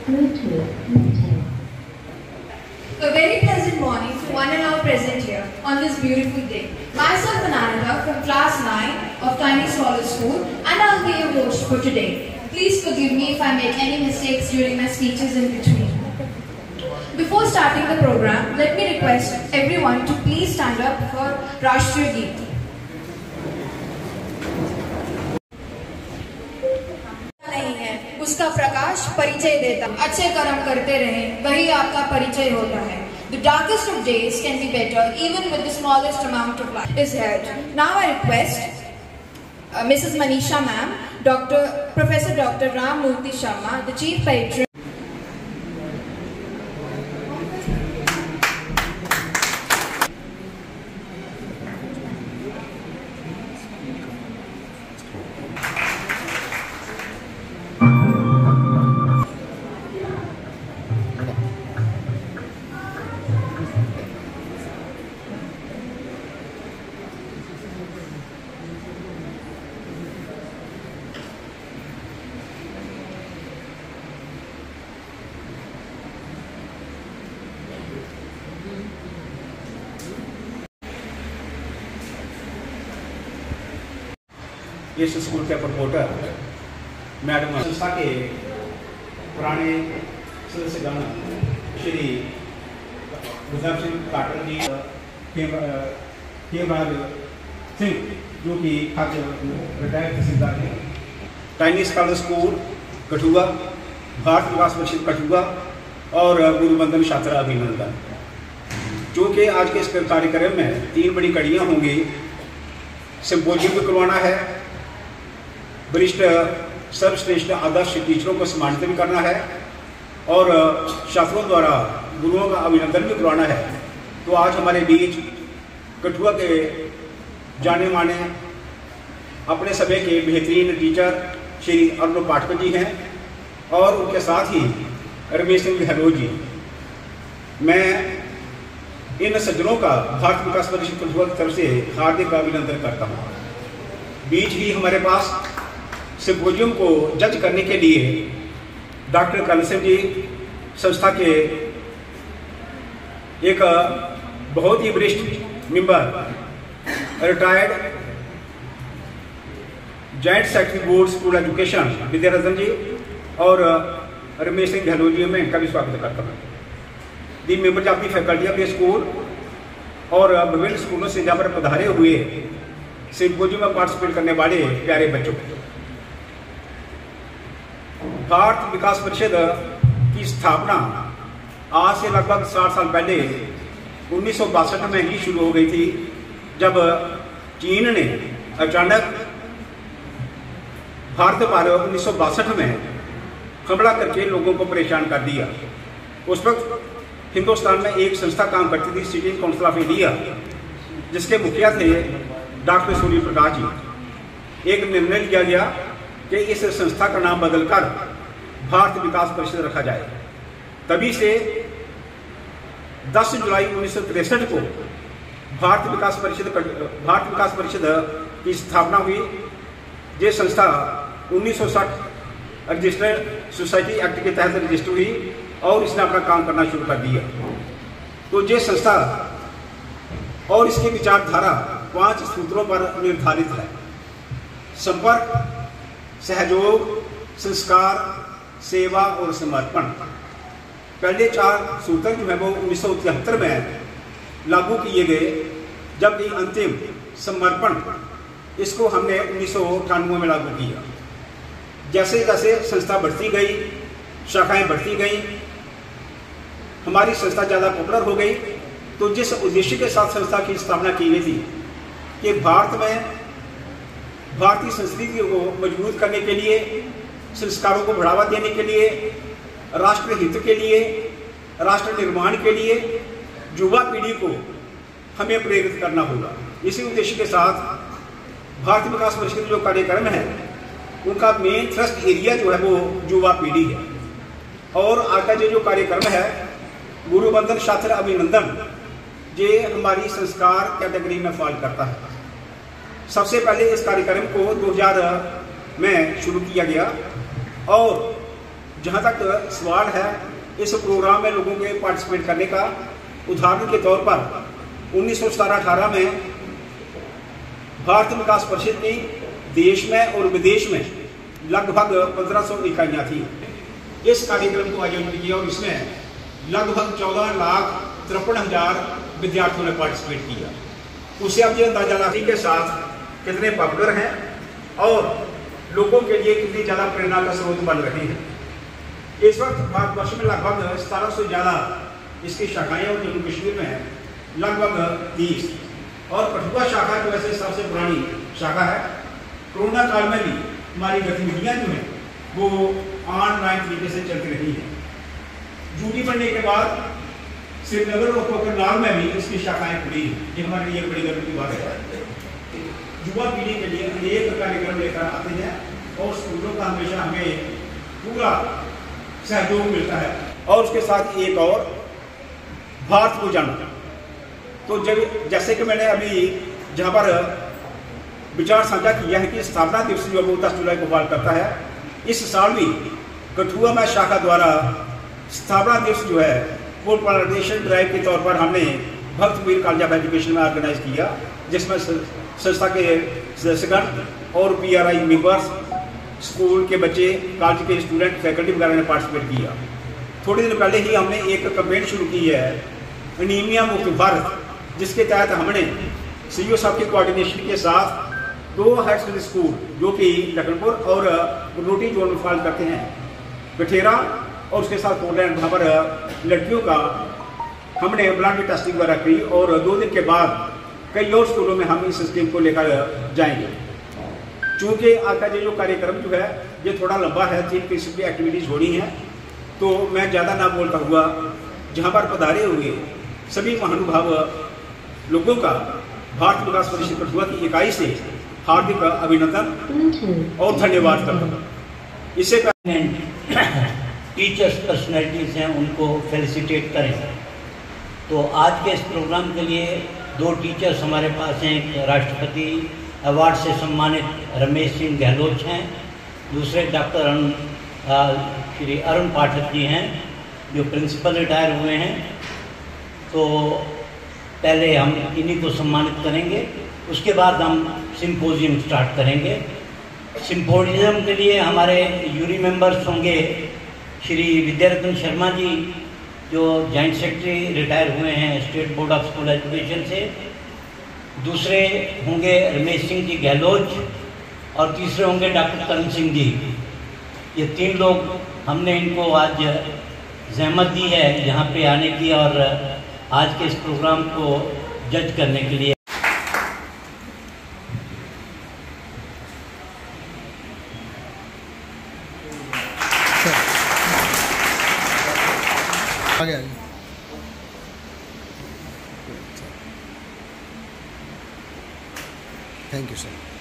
A very pleasant morning to one and all present here on this beautiful day. Myself Ananda from class 9 of Tiny Scholar School, and I'll be your host for today. Please forgive me if I make any mistakes during my speeches in between. Before starting the program, let me request everyone to please stand up for Rashtriya Geet. उसका प्रकाश परिचय देता, अच्छे कर्म करते रहें, वही आपका परिचय होता है. The darkest of days can be better even with the smallest amount of light is here. Now I request Mrs. Manisha ma'am, Professor Dr. Ram Murthy Sharma, the Chief Patron. इस स्कूल के promoter madam संस्था के पुराने सदस्यगण श्री गुरदाम सिंह काटर जी, हेमराज सिंह जो कि retired tehsildar हैं, tiny scholar school Kathua, Bharat Vikas Parishad Kathua और गुरुबंधन छात्र अभिनंदन। जो कि आज के इस कार्यक्रम में 3 बड़ी कड़ियाँ होंगी। सिम्पोजियम भी करवाना है, वरिष्ठ सर्वश्रेष्ठ आदर्श टीचरों को सम्मानित भी करना है और छात्रों द्वारा गुरुओं का अभिनंदन भी करवाना है। तो आज हमारे बीच कठुआ के जाने माने अपने समय के बेहतरीन टीचर श्री अरुण पाठक जी हैं और उनके साथ ही रमेश सिंह गहलोत जी। मैं इन सज्जनों का भारत विकास परिषद कठुआ की तरफ से हार्दिक अभिनंदन करता हूँ। बीच ही हमारे पास सिम्पोजियम को जज करने के लिए डॉक्टर करण सिंह जी संस्था के एक बहुत ही वरिष्ठ member, retired joint secretary board school education Vidyaratan ji और रमेश सिंह गहलोत जी, मैं इनका भी स्वागत करता हूँ। The members of the faculty of the school और विभिन्न स्कूलों से जहाँ पर पधारे हुए सिम्पोजियम में पार्टिसिपेट करने वाले प्यारे बच्चों, भारत विकास परिषद की स्थापना आज से लगभग 60 साल पहले 1962 में ही शुरू हो गई थी, जब चीन ने अचानक भारत पर 1962 में हमला करके लोगों को परेशान कर दिया। उस वक्त हिंदुस्तान में एक संस्था काम करती थी, सिटीजन काउंसिल ऑफ इंडिया, जिसके मुखिया थे डॉक्टर सूर्य प्रकाश जी। एक निर्णय लिया गया कि इस संस्था का नाम बदलकर भारत विकास परिषद रखा जाए। तभी से 10 जुलाई 1963 को भारत विकास परिषद की स्थापना हुई। ये संस्था 1960 रजिस्टर्ड सोसाइटी एक्ट के तहत रजिस्टर हुई और इसने अपना काम करना शुरू कर दिया। तो ये संस्था और इसकी विचारधारा 5 सूत्रों पर निर्धारित है: संपर्क, सहयोग, संस्कार, सेवा और समर्पण। पहले 4 सूत्र जो है वो 1973 में लागू किए गए, जबकि अंतिम समर्पण इसको हमने 1998 में लागू किया। जैसे जैसे संस्था बढ़ती गई, शाखाएं बढ़ती गई, हमारी संस्था ज़्यादा पॉपुलर हो गई। तो जिस उद्देश्य के साथ संस्था की स्थापना की गई थी कि भारत में भारतीय संस्कृति को मजबूत करने के लिए, संस्कारों को बढ़ावा देने के लिए, राष्ट्र हित के लिए, राष्ट्र निर्माण के लिए युवा पीढ़ी को हमें प्रेरित करना होगा। इसी उद्देश्य के साथ भारतीय विकास परिषद जो कार्यक्रम है उनका मेन थ्रस्ट एरिया जो है वो युवा पीढ़ी है। और आज का जो कार्यक्रम है गुरुबंधन छात्र अभिनंदन, ये हमारी संस्कार कैटेगरी में फॉल करता है। सबसे पहले इस कार्यक्रम को 2000 में शुरू किया गया और जहाँ तक सवाल है इस प्रोग्राम में लोगों के पार्टिसिपेट करने का, उदाहरण के तौर पर 1917-18 में भारत विकास परिषद की देश में और विदेश में लगभग 1500 इकाइयाँ थी। इस कार्यक्रम को आयोजित किया और इसमें लगभग 14,53,000 विद्यार्थियों ने पार्टिसिपेट किया। उससे अब ये अंदाजा लगाने के साथ कितने पॉपुलर हैं और लोगों के लिए कितनी ज़्यादा प्रेरणा का स्रोत बन रहे हैं। इस वक्त भारतवर्ष में लगभग 1700 से ज़्यादा इसकी शाखाएं और जम्मू कश्मीर में लगभग 30 और कठुआ शाखा जो वैसे सबसे पुरानी शाखा है। कोरोना काल में भी हमारी गतिविधियाँ जो हैं वो ऑनलाइन तरीके से चलती रही हैं। ड्यूटी बढ़ने के बाद श्रीनगर और कोकरनाग में भी इसकी शाखाएं खुली, ये हमारे लिए बड़ी गर्व की बात है। युवा पीढ़ी के लिए अनेक कार्यक्रम लेकर आते हैं और स्कूलों का हमेशा हमें पूरा सहयोग मिलता है। और उसके साथ एक और भारत को जाना, तो जब जैसे कि मैंने अभी जहाँ पर विचार साझा किया है कि स्थापना दिवस जो 10 जुलाई को पालन करता है, इस साल भी कठुआ में शाखा द्वारा स्थापना दिवस जो है वो प्लांटेशन ड्राइव के तौर पर हमने भक्त वीर कॉलेज ऑफ एजुकेशन में ऑर्गेनाइज किया, जिसमें संस्था के सदस्यगण और PRI मेंबर्स, स्कूल के बच्चे, कॉलेज के स्टूडेंट, फैकल्टी वगैरह ने पार्टिसिपेट किया। थोड़े दिन पहले ही हमने एक कैंपेन शुरू की है एनीमिया मुक्त भारत, जिसके तहत हमने CEO साहब की कोऑर्डिनेशन के साथ 2 हाई सेकेंडरी स्कूल जो कि लखनपुर और रोटी जोन में फॉल करते हैं, गठेरा और उसके साथ पोलैंड, वहाँ पर लड़कियों का हमने ब्लड टेस्टिंग वगैरह की और 2 दिन के बाद कई और स्कूलों में हम इस स्कीम को लेकर जाएंगे। चूँकि आज का जो कार्यक्रम जो है ये थोड़ा लंबा है, 3 प्रिंसिपल एक्टिविटीज़ हो रही हैं, तो मैं ज़्यादा ना बोलता हुआ जहाँ पर पधारे हुए सभी महानुभाव लोगों का भारत विकास परिषद कठुआ की इकाई से हार्दिक अभिनंदन और धन्यवाद करता हूँ। इससे टीचर्स पर्सनैलिटीज़ हैं उनको फेलिसिटेट करें। तो आज के इस प्रोग्राम के लिए 2 टीचर्स हमारे पास हैं। एक राष्ट्रपति अवार्ड से सम्मानित रमेश सिंह गहलोत हैं, दूसरे डॉक्टर श्री अरुण पाठक जी हैं जो प्रिंसिपल रिटायर हुए हैं। तो पहले हम इन्हीं को सम्मानित करेंगे, उसके बाद हम सिम्पोजियम स्टार्ट करेंगे। सिम्पोजियम के लिए हमारे यूरी मेंबर्स होंगे श्री विद्यारत्न शर्मा जी जो जॉइंट सेक्रेटरी रिटायर हुए हैं state board of school education से, दूसरे होंगे रमेश सिंह जी गहलोत और तीसरे होंगे डॉक्टर करण सिंह जी। ये 3 लोग हमने इनको आज जहमत दी है यहाँ पे आने की और आज के इस प्रोग्राम को जज करने के लिए। Thank you sir.